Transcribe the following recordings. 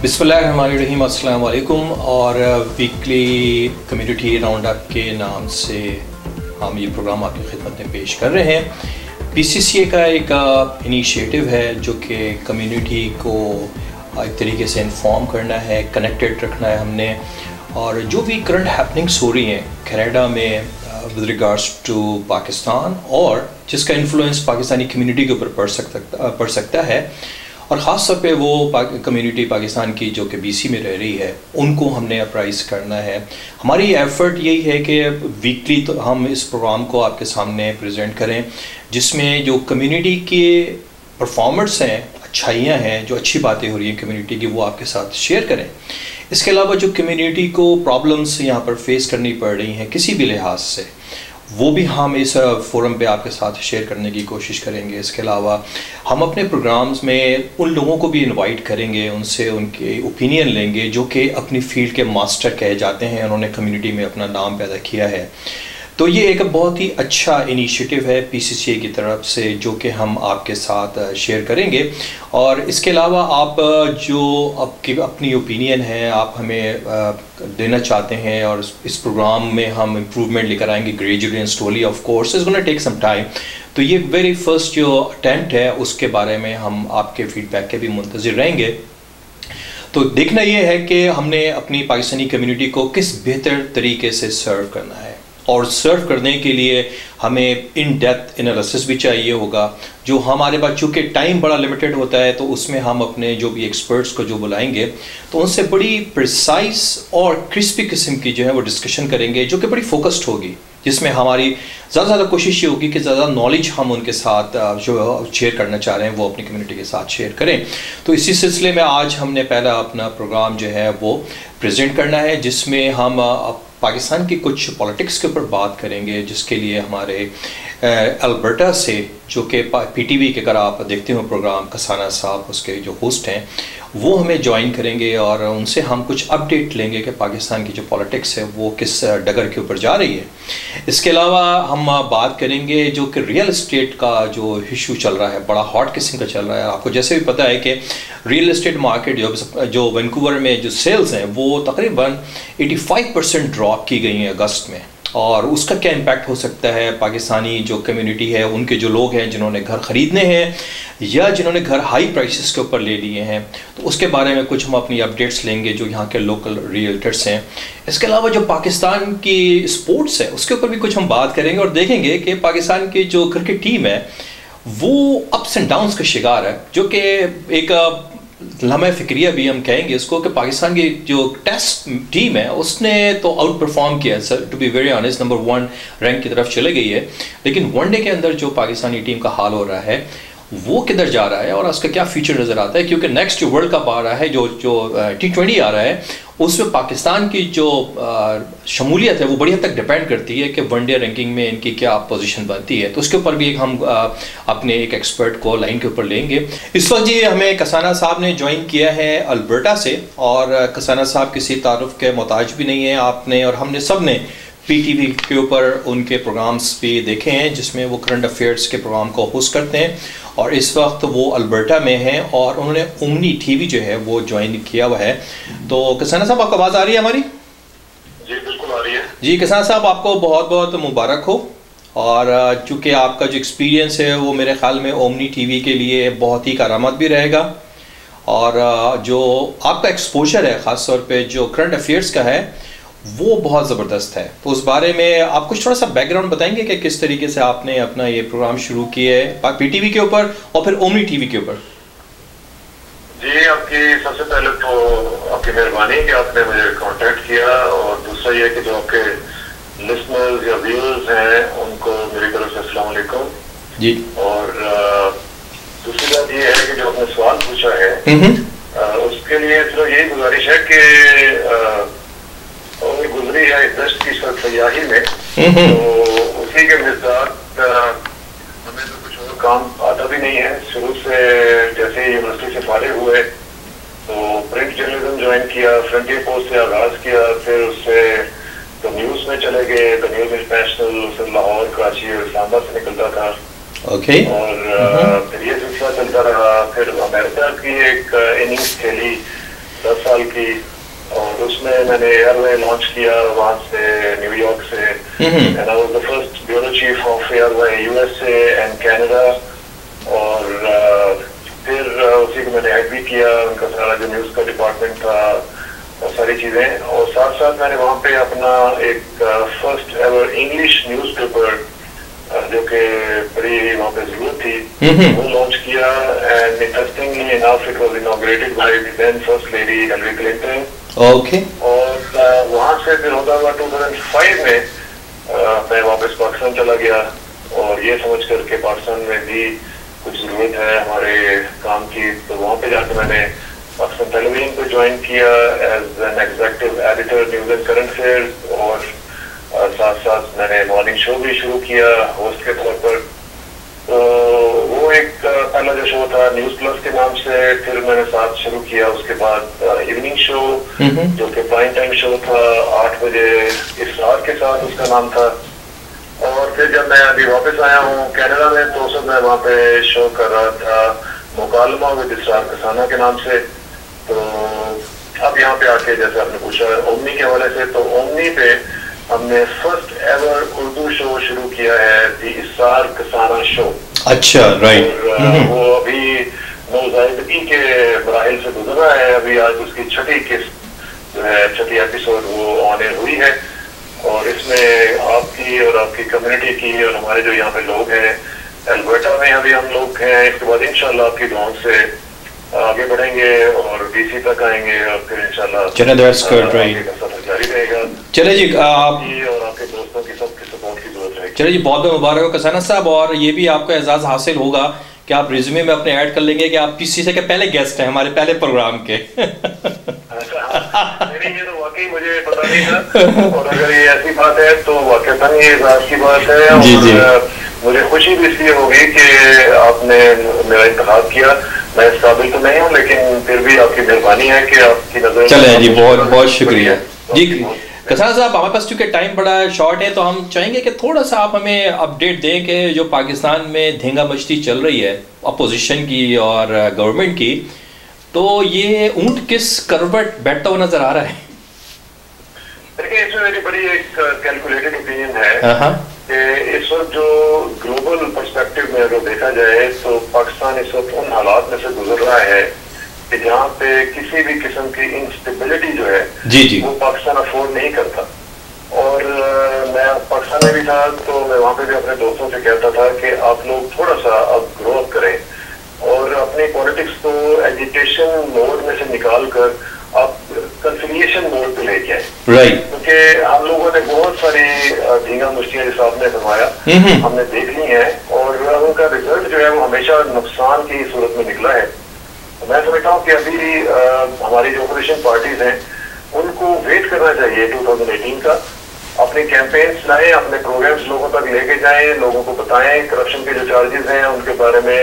बिस्मिल्लाहिर्रहमानिर्रहीम, अस्सलाम वालेकुम। और वीकली कम्युनिटी राउंड अप के नाम से हम ये प्रोग्राम आपकी खिदमत में पेश कर रहे हैं। पीसीसीए का एक इनिशिएटिव है जो कि कम्युनिटी को एक तरीके से इन्फॉर्म करना है, कनेक्टेड रखना है हमने। और जो भी करंट हैपनिंग्स हो रही हैं कनाडा में विद रिगार्ड्स टू पाकिस्तान और जिसका इन्फ्लुएंस पाकिस्तानी कम्युनिटी के ऊपर पड़ सकता है, और ख़ास तौर पे वो कम्युनिटी पाकिस्तान की जो कि बीसी में रह रही है, उनको हमने अप्राइज करना है। हमारी एफ़र्ट यही है कि वीकली तो हम इस प्रोग्राम को आपके सामने प्रेजेंट करें जिसमें जो कम्युनिटी के परफॉर्मेंस हैं, अच्छाइयाँ हैं, जो अच्छी बातें हो रही हैं कम्युनिटी की, वो आपके साथ शेयर करें। इसके अलावा जो कम्युनिटी को प्रॉब्लम्स यहाँ पर फेस करनी पड़ रही हैं किसी भी लिहाज से, वो भी हम इस फोरम पे आपके साथ शेयर करने की कोशिश करेंगे। इसके अलावा हम अपने प्रोग्राम्स में उन लोगों को भी इनवाइट करेंगे, उनसे उनके ओपिनियन लेंगे जो कि अपनी फील्ड के मास्टर कहे जाते हैं, उन्होंने कम्युनिटी में अपना नाम पैदा किया है। तो ये एक बहुत ही अच्छा इनिशिएटिव है पीसीसीए की तरफ से जो कि हम आपके साथ शेयर करेंगे। और इसके अलावा आप जो आपकी अपनी ओपिनियन है आप हमें देना चाहते हैं, और इस प्रोग्राम में हम इम्प्रूवमेंट लेकर आएंगे gradually and slowly. Of course it's gonna take some time. तो ये वेरी फर्स्ट जो अटेम्प्ट है उसके बारे में हम आपके फीडबैक के भी मुंतज़िर रहेंगे। तो देखना ये है कि हमने अपनी पाकिस्तानी कम्युनिटी को किस बेहतर तरीके से सर्व करना है, और सर्व करने के लिए हमें इन डेप्थ एनालिसिस भी चाहिए होगा। जो हमारे पास चूँकि टाइम बड़ा लिमिटेड होता है, तो उसमें हम अपने जो भी एक्सपर्ट्स को जो बुलाएंगे तो उनसे बड़ी प्रिसाइज और क्रिस्पी किस्म की जो है वो डिस्कशन करेंगे जो कि बड़ी फोकस्ड होगी, जिसमें हमारी ज़्यादा कोशिश ये होगी कि ज़्यादा नॉलेज हम उनके साथ जो शेयर करना चाह रहे हैं वो अपनी कम्युनिटी के साथ शेयर करें। तो इसी सिलसिले में आज हमने पहला अपना प्रोग्राम जो है वो प्रेजेंट करना है जिसमें हम पाकिस्तान की कुछ पॉलिटिक्स के ऊपर बात करेंगे, जिसके लिए हमारे अल्बर्टा से जो कि पीटीवी के अगर आप देखते हो प्रोग्राम, कसाना साहब उसके जो होस्ट हैं वो हमें ज्वाइन करेंगे और उनसे हम कुछ अपडेट लेंगे कि पाकिस्तान की जो पॉलिटिक्स है वो किस डगर के ऊपर जा रही है। इसके अलावा हम बात करेंगे जो कि रियल एस्टेट का जो इशू चल रहा है, बड़ा हॉट किस्म का चल रहा है। आपको जैसे भी पता है कि रियल एस्टेट मार्केट जो वैंकूवर में जो सेल्स हैं वो तकरीबन 85% ड्रॉप की गई हैं अगस्त में, और उसका क्या इम्पैक्ट हो सकता है पाकिस्तानी जो कम्युनिटी है, उनके जो लोग हैं जिन्होंने घर ख़रीदने हैं या जिन्होंने घर हाई प्राइसेस के ऊपर ले लिए हैं, तो उसके बारे में कुछ हम अपनी अपडेट्स लेंगे जो यहाँ के लोकल रियल्टर्स हैं। इसके अलावा जो पाकिस्तान की स्पोर्ट्स है उसके ऊपर भी कुछ हम बात करेंगे और देखेंगे कि पाकिस्तान की जो क्रिकेट टीम है वो अप्स एंड डाउन्स का शिकार है, जो कि एक लम्हा फ़िक्रिया भी हम कहेंगे इसको कि पाकिस्तान की जो टेस्ट टीम है उसने तो आउट परफॉर्म किया sir, to be very honest, number 1 rank की तरफ चले गई है। लेकिन वनडे के अंदर जो पाकिस्तानी टीम का हाल हो रहा है वो किधर जा रहा है और उसका क्या फ्यूचर नज़र आता है, क्योंकि नेक्स्ट जो वर्ल्ड कप आ रहा है, जो T20 आ रहा है, उसमें पाकिस्तान की जो शमूलियत है वो बड़ी हद तक डिपेंड करती है कि वनडे रैंकिंग में इनकी क्या पोजीशन बनती है। तो उसके ऊपर भी हम अपने एक एक्सपर्ट को लाइन के ऊपर लेंगे। इस वक्त जी हमें कसाना साहब ने ज्वाइन किया है अल्बर्टा से, और कसाना साहब किसी तारुफ के मोहताज भी नहीं है, आपने और हमने सब ने पीटीवी के ऊपर उनके प्रोग्राम्स भी देखे हैं जिसमें वो करंट अफेयर्स के प्रोग्राम को होस्ट करते हैं, और इस वक्त वो अल्बर्टा में हैं और उन्होंने ओमनी टीवी जो है वो ज्वाइन किया हुआ है। तो कसाना साहब आपको आवाज़ आ रही है हमारी? जी बिल्कुल आ रही है जी। कसाना साहब आपको बहुत बहुत मुबारक हो, और चूँकि आपका जो एक्सपीरियंस है वो मेरे ख्याल में ओमनी टीवी के लिए बहुत ही करामत भी रहेगा, और जो आपका एक्सपोजर है ख़ास तौर पे जो करंट अफेयर्स का है वो बहुत ज़बरदस्त है। तो उस बारे में आप कुछ थोड़ा सा बैकग्राउंड बताएंगे कि किस तरीके से आपने अपना ये प्रोग्राम शुरू किया है पीटीवी के ऊपर और फिर ओमनी टीवी के ऊपर? जी, आपकी सबसे पहले तो आपकी मेहरबानी कि आपने मुझे कांटेक्ट किया, और दूसरा ये कि जो आपके लिसनर्स या व्यूअर्स हैं उनको मेरी तरफ से अस्सलाम वालेकुम जी। और दूसरी बात ये है कि जो आपने सवाल पूछा है उसके लिए सिर्फ यही गुजारिश है कि गुजरी है 10 सयाही में, तो उसी के मिजाज हमें तो कुछ और काम आता भी नहीं है। शुरू से जैसे यूनिवर्सिटी से फारिग हुए तो प्रिंट जर्नलिज्म ज्वाइन किया, फ्रंटियर पोस्ट से आगाज किया, फिर उससे तो न्यूज़ में चले गए, तो न्यूज़ इंटरनेशनल, फिर लाहौर, कराची और इस्लामाबाद से निकलता था। ओके। और फिर ये सिलसिला चलता रहा। फिर अमेरिका की एक इनिंग्स खेली 10 साल की, और उसमें मैंने एयरवे लॉन्च किया वहाँ से, न्यूयॉर्क से, and I was the first bureau chief of airway USA and Canada. और फिर उसी को मैंने हेड भी किया, उनका सारा जो न्यूज़ का डिपार्टमेंट था और सारी चीज़ें, और साथ साथ मैंने वहाँ पे अपना एक फर्स्ट एवर इंग्लिश न्यूज़पेपर जो कि बड़ी वहाँ पे जरूरत थी, वो लॉन्च किया। And interestingly enough it was inaugurated by the then first lady Hillary Clinton. Okay. और वहाँ से फिर होता हुआ 2005 में मैं वापस पाकिस्तान चला गया, और ये समझ करके पाकिस्तान में भी कुछ जरूरत है हमारे काम की, तो वहाँ पे जाकर मैंने पाकिस्तान टेलीविजन को ज्वाइन किया as an executive editor news and current affairs, और साथ साथ मैंने मॉर्निंग शो भी शुरू किया होस्ट के तौर पर। तो वो एक पहला जो शो था न्यूज प्लस के नाम से, फिर मैंने साथ शुरू किया उसके बाद इवनिंग शो जो कि प्राइम टाइम शो था 8 बजे इसरार के साथ उसका नाम था। और फिर जब मैं अभी वापस आया हूँ कनाडा में, तो उस मैं वहाँ पे शो कर रहा था मुकालमा विद इसरार कसाना के नाम से। तो अब यहाँ पे आके जैसे आपने पूछा ओमनी के हवाले से, तो ओमनी पे हमने फर्स्ट एवर उर्दू शो शुरू किया है, द इसरार कसाना शो। अच्छा, राइट। वो अभी नौज़ायदगी के मराहिल से गुजर रहा है, अभी आज उसकी छठी किस्त जो है, छठी एपिसोड वो ऑन एयर हुई है, और इसमें आपकी और आपकी कम्युनिटी की और हमारे जो यहाँ पे लोग हैं, अल्बर्टा में अभी हम लोग हैं, इसके बाद इंशाल्लाह आपकी दुआओं से आगे बढ़ेंगे और बीसी तक आएंगे, और फिर इंशाल्लाह सफर जारी रहेगा। चले जी, और आपके दोस्तों की सबकी सपोर्ट की जरूरत है। चले जी, बहुत बहुत मुबारक हो कसाना साहब, और ये भी आपको एजाज़ हासिल होगा कि आप रिज्यूमे में अपने ऐड कर लेंगे कि आप पीसीसी के पहले गेस्ट हैं हमारे पहले प्रोग्राम के। नहीं, ये तो वाकई मुझे पता नहीं था, और अगर ये ऐसी बात है तो वाकई ये एजाज़ की बात है। जी जी। मुझे खुशी भी इसलिए होगी कि आपने मेरा इंतखाब किया। मैं इस काबिल तो नहीं हूँ, लेकिन फिर भी आपकी मेहरबानी है कि आपकी नजर। चले जी, बहुत बहुत शुक्रिया जी। कसाना साहब, हमारे पास चूंकि टाइम बड़ा शॉर्ट है, तो हम चाहेंगे कि थोड़ा सा आप हमें अपडेट दें कि जो पाकिस्तान में धेंगा मस्ती चल रही है अपोजिशन की और गवर्नमेंट की, तो ये ऊंट किस करवट बैठता हुआ नजर आ रहा है? देखिए, इसमें मेरी बड़ी एक कैलकुलेटेड ओपिनियन है कि इस वक्त जो ग्लोबल पर्सपेक्टिव में अगर देखा जाए, तो पाकिस्तान इस वक्त उन हालात में से गुजर रहा है कि जहाँ पे किसी भी किस्म की इंस्टेबिलिटी जो है जी वो पाकिस्तान अफोर्ड नहीं करता। और मैं पाकिस्तान में भी था, तो मैं वहाँ पे भी अपने दोस्तों से कहता था कि आप लोग थोड़ा सा अब ग्रो अप करें और अपनी पॉलिटिक्स को एजिटेशन मोड में से निकाल कर आप कंसिलिएशन मोड पे लेके आए। राइट। क्योंकि हम लोगों ने बहुत सारी धींगा मुश्किलें जैसा आपने फरमाया हमने देख ली हैं, और उनका रिजल्ट जो है वो हमेशा नुकसान की सूरत में निकला है। तो मैं समझता हूँ कि अभी हमारी जो अपोजिशन पार्टीज हैं उनको वेट करना चाहिए 2018 का, अपने कैंपेन्स लाएं, अपने प्रोग्राम्स लोगों तक लेके जाएं, लोगों को बताएं करप्शन के जो चार्जेस हैं उनके बारे में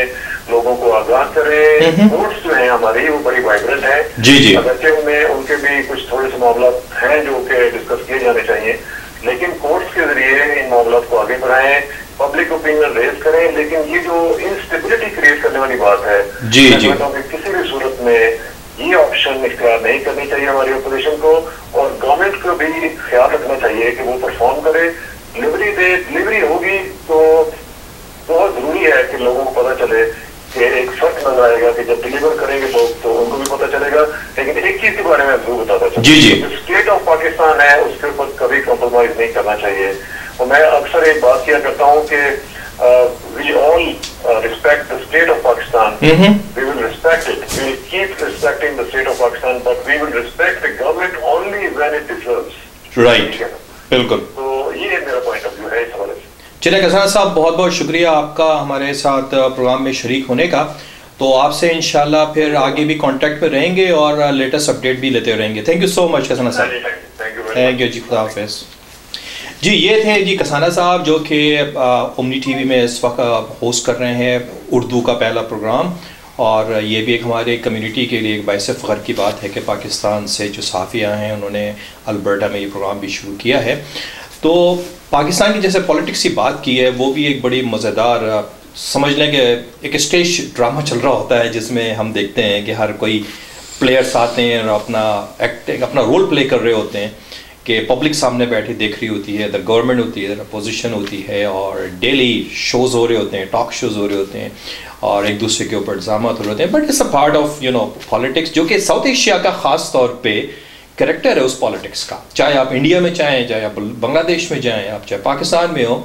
लोगों को आगाह करें। कोर्ट्स जो हैं हमारी वो बड़ी वाइब्रेंट है जी जी। अगरचे उनमें उनके भी कुछ थोड़े से मामला हैं जो कि डिस्कस किए जाने चाहिए, लेकिन कोर्ट्स के जरिए इन मामला को आगे बढ़ाएं, पब्लिक ओपिनियन रेज करें। लेकिन ये जो इंस्टेबिलिटी क्रिएट करने वाली बात है, जी जी, किसी भी सूरत में ये ऑप्शन इख्तियार नहीं करनी चाहिए हमारी अपोजिशन को, और गवर्नमेंट को भी ख्याल रखना चाहिए कि वो परफॉर्म करे, डिलीवरी दे। डिलीवरी होगी तो बहुत जरूरी है कि लोगों को पता चले कि एक फर्क नजर आएगा कि जब डिलीवर करेंगे लोग तो उनको भी पता चलेगा। लेकिन एक चीज के बारे में जरूर बताता हूँ, जी जी, स्टेट ऑफ पाकिस्तान है उसके ऊपर कभी कॉम्प्रोमाइज नहीं करना चाहिए। और मैं अक्सर एक बात किया करता हूँ कि we all respect the state of Pakistan. We will respect it. We will keep respecting the state of Pakistan, but we will respect the government only when it deserves. Right. बिल्कुल। तो ये मेरा पॉइंट ऑफ व्यू है इस हवाले से। चलिए कसाना साहब, बहुत बहुत शुक्रिया आपका हमारे साथ प्रोग्राम में शरीक होने का। तो आपसे इंशाल्लाह फिर आगे भी कांटेक्ट में रहेंगे और लेटेस्ट अपडेट भी लेते रहेंगे। Thank you so much Kasana साहब। थैंक यू जी, खुदा हाफिज़ जी। ये थे जी कसाना साहब जो कि ओमनी टीवी में इस वक्त होस्ट कर रहे हैं उर्दू का पहला प्रोग्राम, और ये भी एक हमारे कम्युनिटी के लिए एक बाइस फ़ख्र की बात है कि पाकिस्तान से जो सहाफ़ियाँ हैं उन्होंने अल्बर्टा में ये प्रोग्राम भी शुरू किया है। तो पाकिस्तान की जैसे पॉलिटिक्स की बात की है, वो भी एक बड़ी मज़ेदार समझ लें कि एक स्टेज ड्रामा चल रहा होता है जिसमें हम देखते हैं कि हर कोई प्लेयर्स आते हैं और अपना रोल प्ले कर रहे होते हैं कि पब्लिक सामने बैठी देख रही होती है, इधर गवर्नमेंट होती है, इधर अपोजिशन होती है, और डेली शोज़ हो रहे होते हैं, टॉक शोज़ हो रहे होते हैं, और एक दूसरे के ऊपर इल्ज़ामात हो रहे होते हैं। But it's a part of politics, जो कि साउथ एशिया का ख़ास तौर पे करैक्टर है उस पॉलिटिक्स का। चाहे आप इंडिया में चाहें, चाहे आप बांग्लादेश में जाएँ, आप चाहे पाकिस्तान में हो,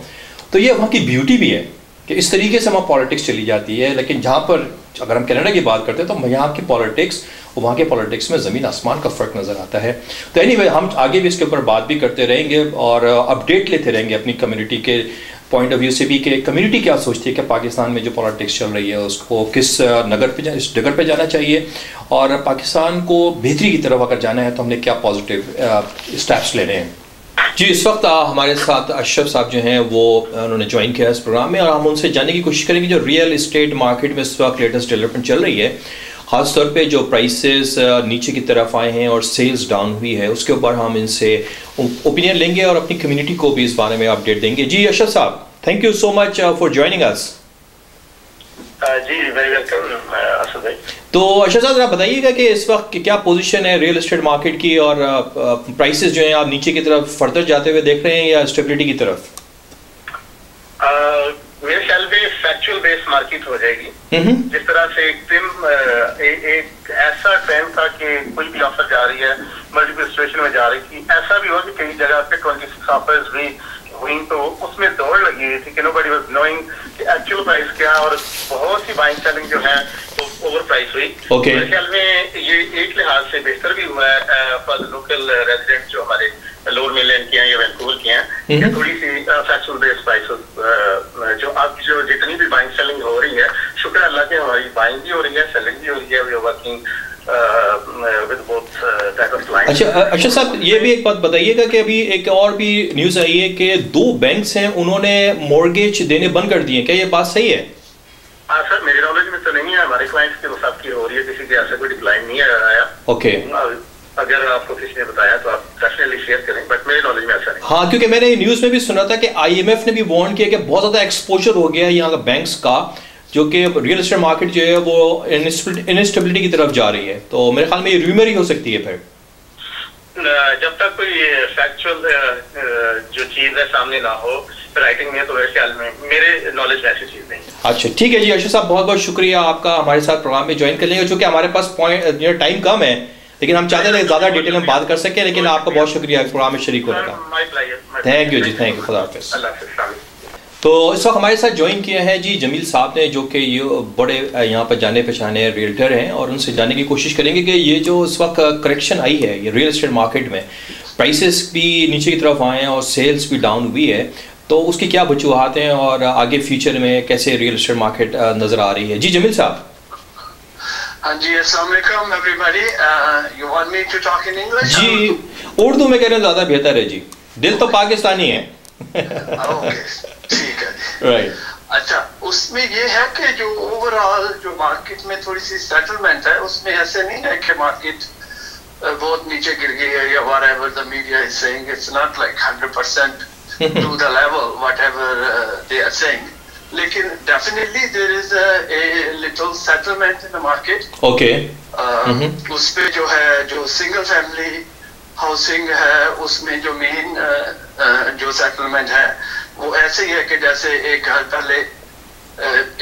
तो ये वहाँ की ब्यूटी भी है कि इस तरीके से वहाँ पॉलिटिक्स चली जाती है। लेकिन जहाँ पर अगर हम कनाडा की बात करते हैं तो यहाँ की पॉलिटिक्स और वहाँ के पॉलिटिक्स में ज़मीन आसमान का फ़र्क नज़र आता है। तो एनीवे हम आगे भी इसके ऊपर बात भी करते रहेंगे और अपडेट लेते रहेंगे अपनी कम्युनिटी के पॉइंट ऑफ व्यू से भी कि कम्युनिटी क्या सोचती है कि पाकिस्तान में जो पॉलिटिक्स चल रही है उसको किस इस डगर पे जाना चाहिए, और पाकिस्तान को बेहतरी की तरफ अगर जाना है तो हमने क्या पॉजिटिव स्टेप्स लेने हैं। जी, इस वक्त हमारे साथ अशरफ साहब जो हैं वो उन्होंने ज्वाइन किया इस प्रोग्राम में, और हम उनसे जानने की कोशिश करेंगे जो रियल इस्टेट मार्केट में इस वक्त लेटेस्ट डेवलपमेंट चल रही है, ख़ास तौर पे जो प्राइसेस नीचे की तरफ आए हैं और सेल्स डाउन हुई है, उसके ऊपर हम इनसे ओपिनियन लेंगे और अपनी कम्युनिटी को भी इस बारे में अपडेट देंगे। जी अशरफ साहब, thank you so much for joining us. जी वेरी वेलकम असद भाई। तो अशरफ साहब जरा बताइएगा कि इस वक्त क्या पोजीशन है रियल एस्टेट मार्केट की, और प्राइसेस जो हैं आप नीचे की तरफ फर्दर जाते हुए देख रहे हैं या स्टेबिलिटी की तरफ? मेरे ख्याल में फैक्चुअल बेस्ड मार्केट हो जाएगी। जिस तरह से एक ऐसा ट्रेंड था कि कोई भी ऑफर जा रही है, मल्टीपल सिचुएशन में जा रही थी, ऐसा भी हुआ कि कई जगह पे 26 ऑफर्स भी हुई, तो उसमें दौड़ लगी हुई थी कि नोबडी वाज नोइंग कि एक्चुअल प्राइस क्या, और बहुत सी बाइंग सेलिंग जो है वो ओवर प्राइस हुई। मेरे ख्याल में ये एक लिहाज से बेहतर भी हुआ है फॉर लोकल रेजिडेंट जो हमारे लोअर मेनलैंड के हैं या वैंकूवर के हैं, थोड़ी सी फैक्चुअल बेस्ड प्राइस जो अब जो जितनी भी बाइंग सेलिंग हो रही है, शुक्र अल्लाह के हमारी बाइंग भी हो रही है, सेलिंग भी हो रही है, we are working with both type of clients। अच्छा साहब, ये भी एक बात बताइएगा कि अभी एक और भी न्यूज़ आई है कि 2 बैंक्स हैं उन्होंने मॉर्गेज देने बंद कर दिए, क्या ये बात सही है? हाँ सर, मेरे नॉलेज में तो नहीं है, हमारे क्लाइंट्स के साथ की हो रही है, किसी के ऐसा कोई डिक्लाइन नहीं आया। ओके, अगर आपको किसी ने बताया तो आप डेफिनेटली शेयर करें, बट मेरे नॉलेज में ऐसा नहीं। हाँ, क्योंकि मैंने न्यूज़ में भी सुना था कि IMF ने भी वार्न किया कि बहुत ज़्यादा एक्सपोजर हो गया है यहाँ का बैंक्स का, जो कि रियल एस्टेट मार्केट जो है वो इनस्टेबिलिटी की तरफ जा रही है। तो मेरे ख्याल में ये रूमर ही हो सकती है फिर, जब तक कोई फैक्चुअल जो चीज़ है सामने ना हो राइटिंग में, तो मेरे ख्याल में मेरे नॉलेज में ऐसी चीज़ नहीं। अच्छा ठीक है जी अशरफ साहब, बहुत बहुत शुक्रिया आपका हमारे साथ प्रोग्राम में ज्वाइन कर लेंगे, चूँकि हमारे पास टाइम कम है, लेकिन हम चाहते थे ज़्यादा डिटेल में बात कर सकें, लेकिन आपका बहुत शुक्रिया प्रोग्राम में शरीक होने का। थैंक यू जी, थैंक यू, खुदा हाफिज़। तो इस वक्त हमारे साथ ज्वाइन किया है जी जमील साहब ने, जो कि ये बड़े यहाँ पर जाने पहचाने रियल्टर हैं, और उनसे जानने की कोशिश करेंगे कि ये जो इस वक्त करेक्शन आई है ये रियल एस्टेट मार्केट में, प्राइसेस भी नीचे की तरफ आए हैं और सेल्स भी डाउन हुई है, तो उसकी क्या वजूहात हैं और आगे फ्यूचर में कैसे रियल एस्टेट मार्केट नज़र आ रही है। जी जमील साहब। हाँ जी, अस्सलाम वालेकुम everybody. You want me to talk in English? जी उर्दू में कहना ज़्यादा बेहतर है जी, दिल तो पाकिस्तानी है। ठीक है, राइट। अच्छा, उसमें ये है कि जो ओवरऑल जो मार्केट में थोड़ी सी सेटलमेंट है, उसमें ऐसे नहीं है कि मार्केट बहुत नीचे गिर गई है या whatever the media is saying, it's not like 100% to the level whatever they are saying, लेकिन definitely there is a little settlement in the market। Okay, उस पे जो है जो सिंगल फैमिली हाउसिंग है उसमें जो मेन जो सेटलमेंट है वो ऐसे ही है कि जैसे एक घर पहले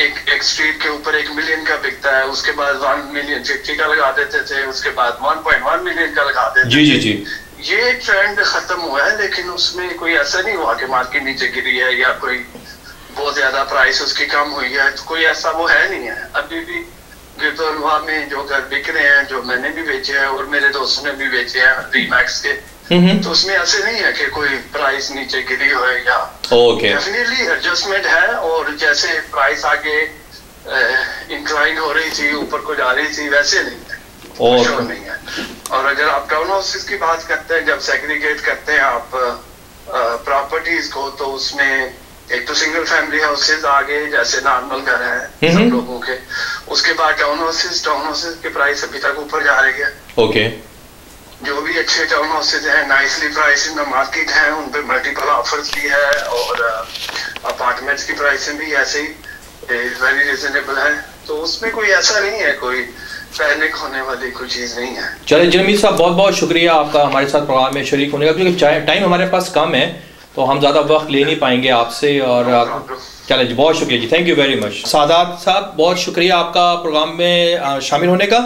एक स्ट्रीट के ऊपर 1 मिलियन का बिकता है, उसके बाद 1 मिलियन 50 का लगा देते थे, उसके बाद 1.1 मिलियन का लगा देते थे। जी जी जी, ये ट्रेंड खत्म हुआ है, लेकिन उसमें कोई ऐसा नहीं हुआ कि मार्केट नीचे गिरी है या कोई बहुत ज्यादा प्राइस उसकी कम हुई है, तो कोई ऐसा वो है नहीं है। अभी भी गिरदोनवा में जो घर बिक रहे हैं, जो मैंने भी बेचे हैं और मेरे दोस्तों ने भी बेचे हैं रीमैक्स के, तो उसमें ऐसे नहीं है कि कोई प्राइस नीचे गिरी हो या डेफिनेटली एडजस्टमेंट है, और जैसे प्राइस आगे इंक्लाइन हो रही थी, ऊपर को जा रही थी, वैसे नहीं है, श्योर नहीं है। और अगर आप टाउन हाउसेस की बात करते हैं, जब सेग्रीगेट करते हैं आप प्रॉपर्टीज को, तो उसमें एक तो सिंगल फैमिली हाउसेज आगे जैसे नॉर्मल घर है सब लोगों के, उसके बाद टाउन हाउसेज के प्राइस अभी तक ऊपर जा रही है। ओके, जो भी अच्छे टाउन हाउसेज हैं nicely price in the market हैं, उन पे मल्टीपल ऑफर्स भी है, और अपार्टमेंट्स की प्राइसें भी ऐसे ही वेरी रिजनेबल है, तो उसमें कोई ऐसा नहीं है कोई पैनिक होने वाली कोई चीज नहीं है। चले जमीर साहब, बहुत बहुत शुक्रिया आपका हमारे साथ प्रोग्राम में शरीक होने का, क्योंकि टाइम हमारे पास कम है तो हम ज़्यादा वक्त ले नहीं पाएंगे आपसे। और चले जी, बहुत शुक्रिया जी, thank you very much. Sadat साहब, बहुत शुक्रिया आपका प्रोग्राम में शामिल होने का।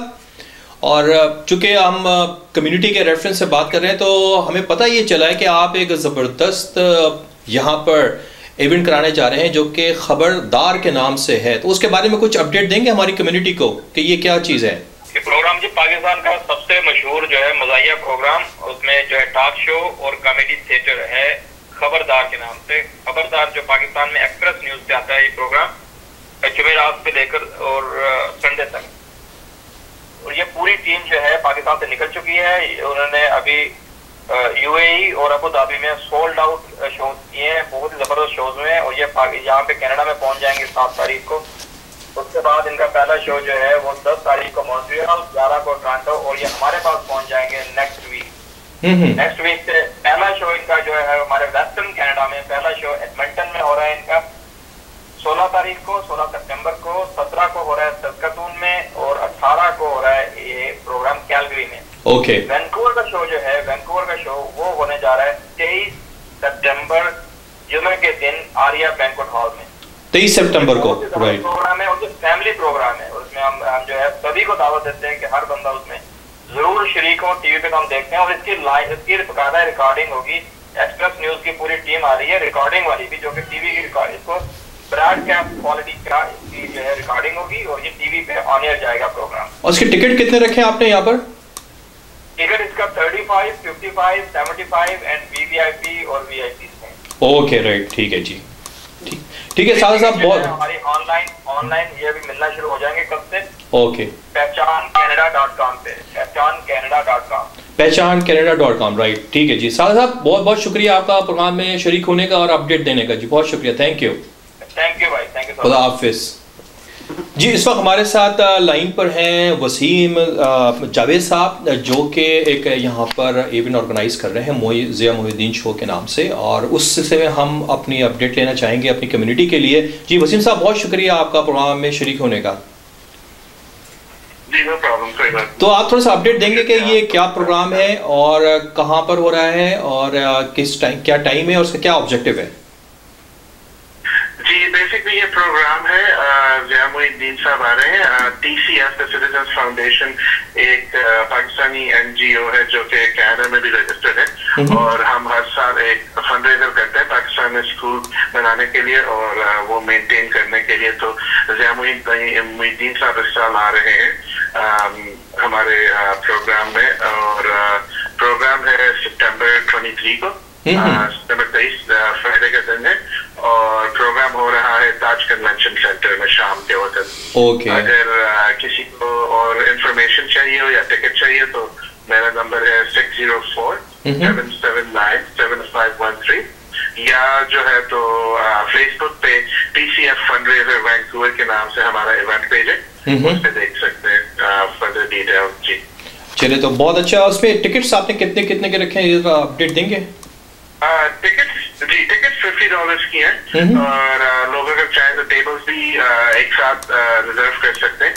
और चूँकि हम कम्युनिटी के रेफरेंस से बात कर रहे हैं तो हमें पता ये चला है कि आप एक ज़बरदस्त यहाँ पर इवेंट कराने जा रहे हैं जो कि खबरदार के नाम से है, तो उसके बारे में कुछ अपडेट देंगे हमारी कम्युनिटी को कि ये क्या चीज़ है? ये प्रोग्राम जी पाकिस्तान का सबसे मशहूर जो है मज़ाहिया प्रोग्राम, उसमें जो है टॉक शो और कॉमेडी थिएटर है खबरदार के नाम से। खबरदार जो पाकिस्तान में एक्सप्रेस न्यूज़ पे आता है ये प्रोग्राम जुमेरात से लेकर और संडे तक। और ये पूरी टीम जो है पाकिस्तान से निकल चुकी है। उन्होंने अभी यूएई और अबू धाबी में सोल्ड आउट शोज किए हैं, बहुत ही जबरदस्त शोज हुए हैं। और ये यहाँ पे कनाडा में पहुंच जाएंगे 7 तारीख को। उसके बाद इनका पहला शो जो है वो 10 तारीख को मॉन्ट्रियल, 11 को टोरंटो, और ये हमारे पास पहुंच जाएंगे नेक्स्ट वीक। नेक्स्ट वीक से पहला शो इनका जो है हमारे वेस्टर्न कनाडा में पहला शो एडमंटन में हो रहा है इनका 16 तारीख को, 16 सितंबर को, 17 को हो रहा है सस्कातून में, और 18 को हो रहा है ये प्रोग्राम कैलगरी में। ओके। वैंकूवर का शो जो है, वैंकूवर का शो वो होने जा रहा है 23 सितंबर जुमे के दिन आर्या बैंक्वेट हॉल में। 23 सितंबर को, राइट। प्रोग्राम है और जो फैमिली प्रोग्राम है उसमें हम जो है सभी को दावत देते हैं कि हर बंदा उसमें जरूर शरीक हो। टीवी पे तो हम देखते हैं और इसकी बकायदा रिकॉर्डिंग होगी। एक्सप्रेस न्यूज की पूरी टीम आ रही है, रिकॉर्डिंग वाली भी, जो कि टीवी की रिकॉर्ड, इसको ब्रॉडकास्ट क्वालिटी का इसकी जो है रिकॉर्डिंग होगी और ये टीवी पे ऑन एयर जाएगा प्रोग्राम। और इसके टिकट कितने रखे हैं आपने यहाँ पर? टिकट इसका 35, 55, 75 एंड वीवीआईपी और वीआईपी है। ओके, राइट, ठीक है जी, ठीक है। सादा साहब, बहुत हमारी ऑनलाइन ये भी मिलना शुरू हो जाएंगे कब से? ओके, पहचानcanada.com पे, पहचानcanada.com, पहचानcanada.com, राइट, ठीक है जी। सादा साहब, बहुत बहुत शुक्रिया आपका प्रोग्राम में शरीक होने का और अपडेट देने का जी, बहुत शुक्रिया, थैंक यू भाई, थैंक यू। खुदा हाफिज जी। इस वक्त हमारे साथ लाइन पर हैं वसीम जावेद साहब, जो कि एक यहाँ पर इवेंट ऑर्गेनाइज कर रहे हैं ज़िया मोहिउद्दीन शो के नाम से, और उस सिलसिले में हम अपनी अपडेट लेना चाहेंगे अपनी कम्युनिटी के लिए। जी वसीम साहब, बहुत शुक्रिया आपका प्रोग्राम में शरीक होने का। जी, नो प्रॉब्लम, कोई बात। तो आप थोड़ा सा अपडेट देंगे कि ये क्या प्रोग्राम है और कहाँ पर हो रहा है और किस टाइम, क्या टाइम है और उसका क्या ऑब्जेक्टिव है? जी, बेसिकली ये प्रोग्राम है, ज़िया मोहिउद्दीन साहब आ रहे हैं। TCF सिटीजन्स फाउंडेशन एक पाकिस्तानी NGO है जो कि कनाडा में भी रजिस्टर्ड है, और हम हर साल एक फंडरेजर करते हैं पाकिस्तान में स्कूल बनाने के लिए और वो मेंटेन करने के लिए। तो ज़िया मोहिउद्दीन साहब इस साल आ रहे हैं हमारे प्रोग्राम में, और प्रोग्राम है सितंबर 23 को, सितंबर 23 फ्राइडे का दिन है, और प्रोग्राम हो रहा है ताज कन्वेंशन सेंटर में शाम के वक्त। ओके। अगर किसी को और इंफॉर्मेशन चाहिए हो या टिकट चाहिए तो मेरा नंबर है 604-779-7513, या जो है तो फेसबुक पे TCF फंडरेजर वैंकूवर के नाम से हमारा इवेंट पेज है, उस पे देख सकते हैं फर्दर डिटेल। जी चलिए, तो बहुत अच्छा। उसमें टिकट्स आपने कितने कितने के रखे हैं, ये अपडेट देंगे? टिकट $50 की है, और लोग अगर चाहे तो टेबल्स भी एक साथ रिजर्व कर सकते हैं।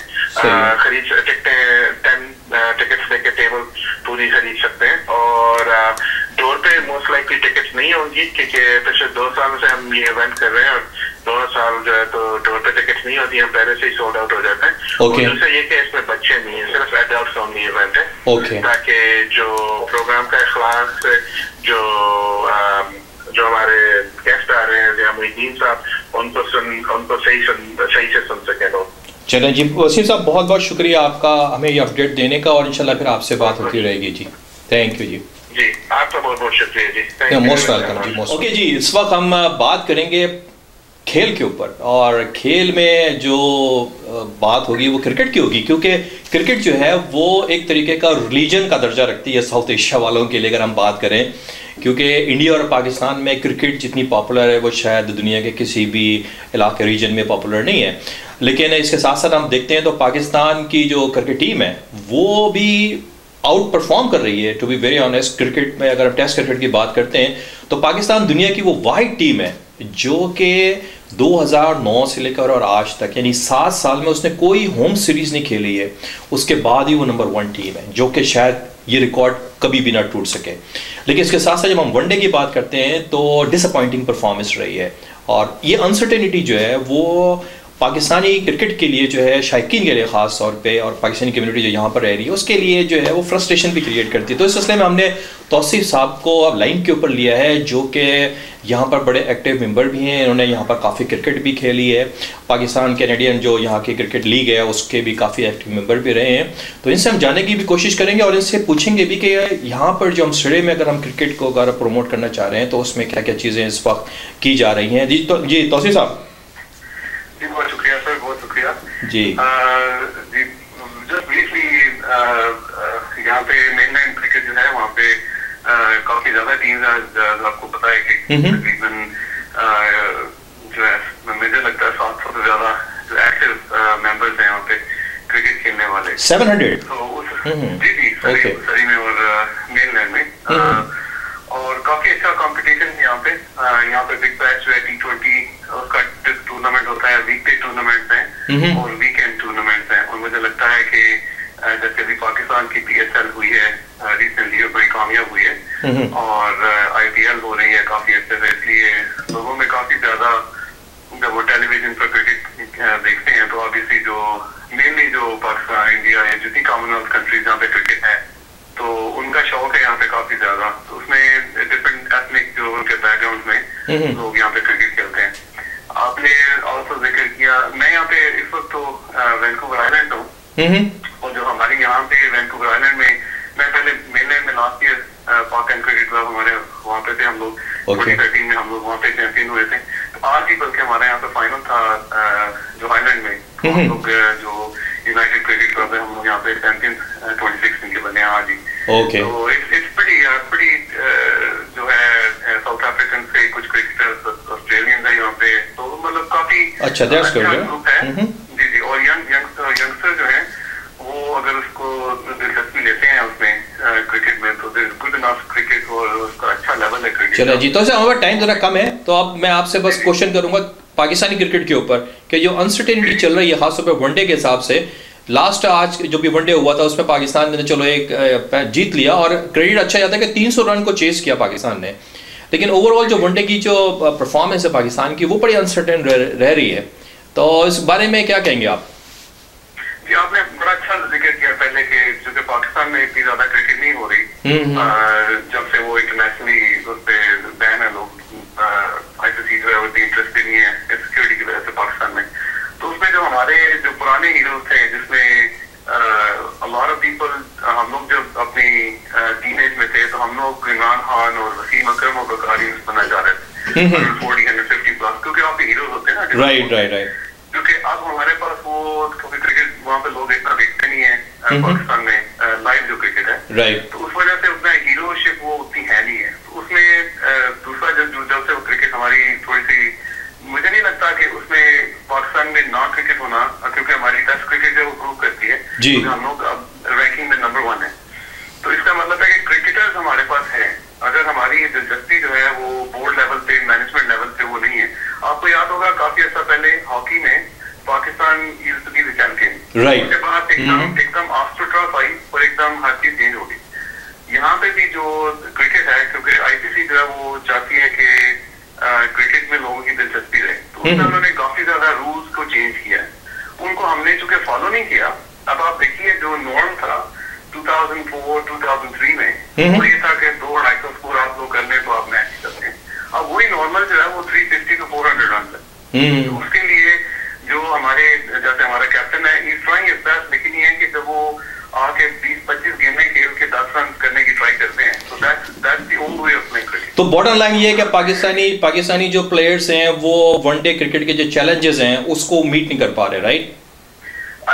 खरीद सकते हैं 10 टिकट्स लेके टेबल पूरी खरीद सकते हैं, और डोर पे मोस्ट लाइकली टिकट्स नहीं होंगी क्योंकि पिछले 2 साल से हम ये इवेंट कर रहे हैं, और 2 साल जो है तो डोर पे टिकट्स नहीं होती, हम पहले से ही सोल्ड आउट हो जाते हैं। Okay. दूसरा ये कि इसमें बच्चे नहीं है, सिर्फ एडल्ट्स ओनली इवेंट है। Okay. ताकि जो प्रोग्राम का इखलास जो हमारे गेस्ट आ रहे हैं ज़िया मोहिउद्दीन साहब, उनको सही से सुन सके लोग। चलें जी, वसीम साहब, बहुत बहुत शुक्रिया आपका हमें ये अपडेट देने का, और इंशाल्लाह फिर आपसे बात होती रहेगी जी। थैंक यू जी। जी, आपका बहुत बहुत शुक्रिया जी, मोस्ट वेलकम जी, मोस्ट। ओके जी, इस वक्त हम बात करेंगे खेल के ऊपर, और खेल में जो बात होगी वो क्रिकेट की होगी, क्योंकि क्रिकेट जो है वो एक तरीके का रिलीजन का दर्जा रखती है साउथ एशिया वालों के लिए अगर हम बात करें, क्योंकि इंडिया और पाकिस्तान में क्रिकेट जितनी पॉपुलर है वो शायद दुनिया के किसी भी इलाके रीजन में पॉपुलर नहीं है। लेकिन इसके साथ साथ हम देखते हैं तो पाकिस्तान की जो क्रिकेट टीम है वो भी आउट परफॉर्म कर रही है। To be very honest, cricket में अगर हम टेस्ट क्रिकेट की बात करते हैं तो पाकिस्तान दुनिया की वो वाहिद टीम है जो कि 2009 से लेकर और आज तक यानी 7 साल में उसने कोई होम सीरीज़ नहीं खेली है, उसके बाद ही वो नंबर 1 टीम है, जो कि शायद ये रिकॉर्ड कभी भी ना टूट सके। लेकिन इसके साथ साथ जब हम वनडे की बात करते हैं तो डिसअपॉइंटिंग परफॉर्मेंस रही है, और ये अनसर्टेनिटी जो है वो पाकिस्तानी क्रिकेट के लिए जो है, शायकीन के लिए ख़ास तौर पे, और पाकिस्तानी कम्युनिटी जो यहाँ पर रह रही है उसके लिए जो है वो फ्रस्ट्रेशन भी क्रिएट करती है। तो इस सिलसिले में हमने तौसीफ साहब को अब लाइन के ऊपर लिया है, जो कि यहाँ पर बड़े एक्टिव मेंबर भी हैं, इन्होंने यहाँ पर काफ़ी क्रिकेट भी खेली है, पाकिस्तान कैनेडियन जो यहाँ की क्रिकेट लीग है उसके भी काफ़ी एक्टिव मेंबर भी रहे हैं। तो इनसे हम जानने की भी कोशिश करेंगे और इनसे पूछेंगे भी कि यहाँ पर जो हम सिरे में अगर हम क्रिकेट को अगर प्रमोट करना चाह रहे हैं तो उसमें क्या क्या चीज़ें इस वक्त की जा रही हैं। जी तौसीफ साहब। जी बहुत शुक्रिया सर, बहुत शुक्रिया जी। जस्ट ब्रीफली यहाँ पे मेनलैंड क्रिकेट जो है वहाँ पे काफी ज्यादा टीम्स हैं, आपको पता है कि तकरीबन जो है मुझे लगता है 700 से ज्यादा जो एक्टिव मेंबर्स हैं वहाँ पे क्रिकेट खेलने वाले 700। तो जी सरी में और मेनलैंड में और काफी अच्छा कंपटीशन है यहाँ पे बिग बैच जो है T20 उसका टूर्नामेंट होता है, वीकडे टूर्नामेंट्स हैं और वीकेंड टूर्नामेंट्स हैं। और मुझे लगता है कि जैसे अभी पाकिस्तान की PSL हुई है रिसेंटली और बड़ी कामयाब हुई है, और IPL हो रही है काफी अच्छे से, इसलिए लोगों में काफी ज्यादा जब वो टेलीविजन पर क्रिकेट देखते हैं तो ऑब्वियसली जो मेनली जो पाकिस्तान, इंडिया या जितनी कॉमनवेल्थ कंट्रीज जहाँ पे क्रिकेट है तो उनका शौक है यहाँ पे काफी ज्यादा। तो उसमें डिफरेंट एथनिक जो उनके बैकग्राउंड में लोग यहाँ पे क्रिकेट खेलते हैं। आपने ऑल्सो जिक्र किया, मैं यहाँ पे इस वक्त तो वैंकूवर आइलैंड हूँ, और जो हमारे यहाँ पे वैंकूवर आइलैंड में, मैं पहले मेनलैंड में लास्ट ईयर पाक एंड क्रिकेट क्लब हमारे वहाँ पे थे हम लोग, 2013 में हम लोग वहाँ पे चैंपियन हुए थे। तो आज ही बल्कि हमारे यहाँ पे फाइनल था जो आइलैंड में, हम लोग जो यूनाइटेड क्रिकेट क्लब है हम लोग यहाँ पे चैंपियन 2016 के बने आज ही। तो इट्स pretty जो है साउथ अफ्रीकन से कुछ क्रिकेटर्स, ऑस्ट्रेलियन है यहाँ पे, तो मतलब काफी अच्छा ग्रुप है। जी। और यंगस्टर जो है वो अगर उसको दिलचस्पी लेते हैं उसमें क्रिकेट में, तो गुड इनफ क्रिकेट और उसका अच्छा लेवल है क्रिकेट। चलो जी, तो हमारा टाइम जरा कम है, तो अब मैं आपसे बस क्वेश्चन करूंगा पाकिस्तानी क्रिकेट के ऊपर कि जो अनसर्टेनिटी चल रही है खासतौर पर वनडे के हिसाब से, लास्ट आज जो भी वनडे हुआ था उसमें पाकिस्तान ने चलो एक जीत लिया और क्रेडिट अच्छा जाता है कि 300 रन को चेस किया पाकिस्तान ने, लेकिन ओवरऑल जो वनडे की जो परफॉर्मेंस है पाकिस्तान की वो बड़ी अनसर्टेन रह रही है। तो इस बारे में क्या कहेंगे आप? जी आपने बड़ा अच्छा जिक्र किया पहले कि जो कि पाकिस्तान में इतनी ज्यादा क्रिकेट नहीं हो रही जब से वो इंटरनेशनली उस पर बैन है, लोग ICC जो है उतनी इंटरेस्टेड नहीं है सिक्योरिटी की वजह से पाकिस्तान में। तो उसमें जो हमारे जो पुराने हीरोज थे जिसमें लॉट ऑफ पीपल, हम लोग जब अपनी टीनेज में थे तो हम लोग इमरान खान और वसीम अकरम और बकारी बनना चाह रहे थे 140-150 प्लस, क्योंकि वहाँ पे हीरोज होते हैं ना। राइट। क्योंकि अब हमारे पास वो क्योंकि क्रिकेट वहाँ पे लोग इतना देखते नहीं है पाकिस्तान में लाइव जो क्रिकेट है, तो उस वजह से उतना हीरोशिप वो उतनी है नहीं है। तो उसमें दूसरा जब से वो क्रिकेट हमारी थोड़ी सी, मुझे नहीं लगता कि उसमें पाकिस्तान में ना क्रिकेट होना, क्योंकि हमारी टेस्ट क्रिकेट जो वो प्रूव करती है जी, तो हम लोग अब रैंकिंग में नंबर 1 है। तो इसका मतलब है कि क्रिकेटर्स हमारे पास है, अगर हमारी दिलचस्पी जो है वो बोर्ड लेवल पे, मैनेजमेंट लेवल पे वो नहीं है। आपको याद होगा काफी अर्सा पहले हॉकी में Pakistan used to be the champion, right, उसके बाद एकदम आफ्टर आई और एकदम हर चीज चेंज हो गई। यहाँ पे भी जो क्रिकेट है, क्योंकि ICC जो है वो चाहती है कि क्रिकेट में लोगों की दिलचस्पी रहे, तो उसमें उन्होंने काफी ज्यादा रूल्स को चेंज किया है, उनको हमने चूंकि फॉलो नहीं किया। अब आप देखिए जो नॉर्म था 2004-2003 में वो ये था कि 200 स्कोर आप लोग कर ले तो आप मैच करते हैं। अब वही नॉर्मल जो है वो 350-400 रन है। तो उसके लिए जो हमारे जैसे हमारा कैप्टन है, इज ट्राइंग हिज बेस्ट, लेकिन ये है कि जब वो आके 20-25 गेंदें खेल के 10 रन करने की ट्राई करते हैं, तो that's the old way of playing cricket. तो बॉटम लाइन ये है कि पाकिस्तानी जो प्लेयर्स हैं वो वनडे क्रिकेट के जो चैलेंजेस हैं उसको मीट नहीं कर पा रहे, राइट?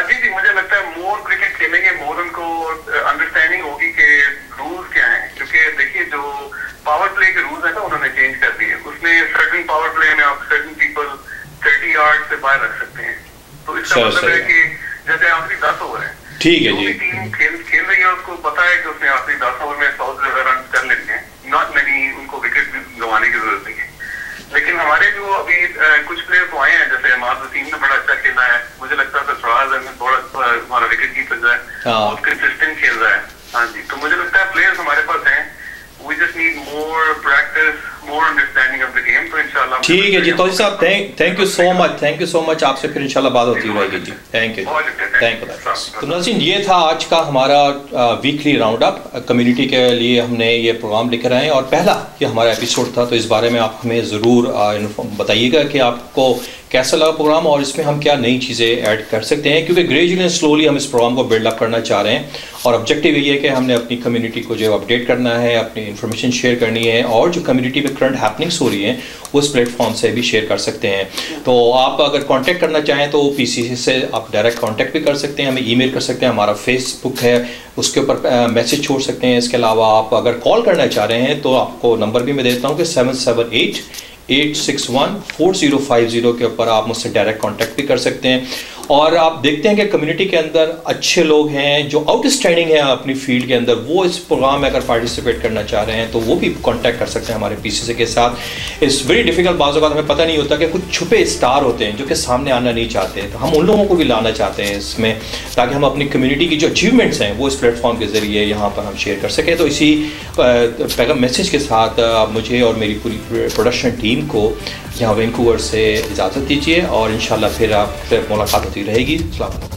जी, मुझे लगता है मोर क्रिकेट खेलेंगे, मोर उनको अंडरस्टैंडिंग होगी कि रूल्स क्या हैं, क्योंकि देखिए जो पावर प्ले के रूल्स है ना उन्होंने चेंज कर दिए। उसमें सर्टेन पावर प्ले में आप सर्टेन पीपल 30 यार्ड से बाहर रख सकते हैं। तो इसका मतलब है कि जैसे आखिरी 10 ओवर है, ठीक है जी, टीम खेल रही है, उसको पता है कि उसने आखिरी 10 ओवर में 100 से ज्यादा रन कर लेते हैं, नॉट मैनी, उनको विकेट भी गंवाने की जरूरत नहीं है। लेकिन हमारे जो अभी कुछ प्लेयर तो आए हैं, जैसे अहमद वसीम ने बड़ा अच्छा खेला है, मुझे लगता है सरफराज अहमद थोड़ा हमारा विकेट कीपर जो है बहुत कंसिस्टेंट खेल रहा है। हाँ जी, तो मुझे लगता है प्लेयर्स हमारे पास हैं, we just need more practice, more understanding of the game, तो इंशाल्लाह। ठीक है जी तौसीफ साहब, थैंक यू सो मच, आपसे फिर इंशाल्लाह बात होती रहेगी जी। Thank you. तो नाज़रीन, ये था आज का हमारा वीकली राउंड अप। कम्युनिटी के लिए हमने ये प्रोग्राम लेकर आए और पहला ये हमारा एपिसोड था, तो इस बारे में आप हमें ज़रूर बताइएगा कि आपको कैसा लगा प्रोग्राम और इसमें हम क्या नई चीज़ें ऐड कर सकते हैं, क्योंकि ग्रेजुअली स्लोली हम इस प्रोग्राम को बिल्डअप करना चाह रहे हैं और ऑब्जेक्टिव यही है कि हमने अपनी कम्युनिटी को जो अपडेट करना है, अपनी इन्फॉर्मेशन शेयर करनी है और जो कम्युनिटी में करंट हैपनिंग्स हो रही हैं उस प्लेटफॉर्म से भी शेयर कर सकते हैं। तो आप अगर कांटेक्ट करना चाहें तो पीसीसी से आप डायरेक्ट कांटेक्ट भी कर सकते हैं, हमें ईमेल कर सकते हैं, हमारा फेसबुक है उसके ऊपर मैसेज छोड़ सकते हैं। इसके अलावा आप अगर कॉल करना चाह रहे हैं तो आपको नंबर भी मैं देता हूँ कि 778-861-4050 के ऊपर आप मुझसे डायरेक्ट कांटेक्ट भी कर सकते हैं। और आप देखते हैं कि कम्युनिटी के अंदर अच्छे लोग हैं जो आउटस्टैंडिंग है अपनी फील्ड के अंदर, वो इस प्रोग्राम में अगर पार्टिसिपेट करना चाह रहे हैं तो वो भी कांटेक्ट कर सकते हैं हमारे पीसीसी के साथ। इट्स वेरी डिफिकल्ट, बाज़ औक़ात हमें पता नहीं होता कि कुछ छुपे स्टार होते हैं जो कि सामने आना नहीं चाहते, तो हम उन लोगों को भी लाना चाहते हैं इसमें, ताकि हम अपनी कम्युनिटी की जो अचीवमेंट्स हैं वो इस प्लेटफॉर्म के ज़रिए यहाँ पर हम शेयर कर सकें। तो इसी पैगाम मैसेज के साथ मुझे और मेरी पूरी प्रोडक्शन टीम को यहाँ वैंकूवर से इजाज़त दीजिए और इंशाल्लाह फिर आपसे मुलाकात होती रहेगी। अस्सलाम वालेकुम।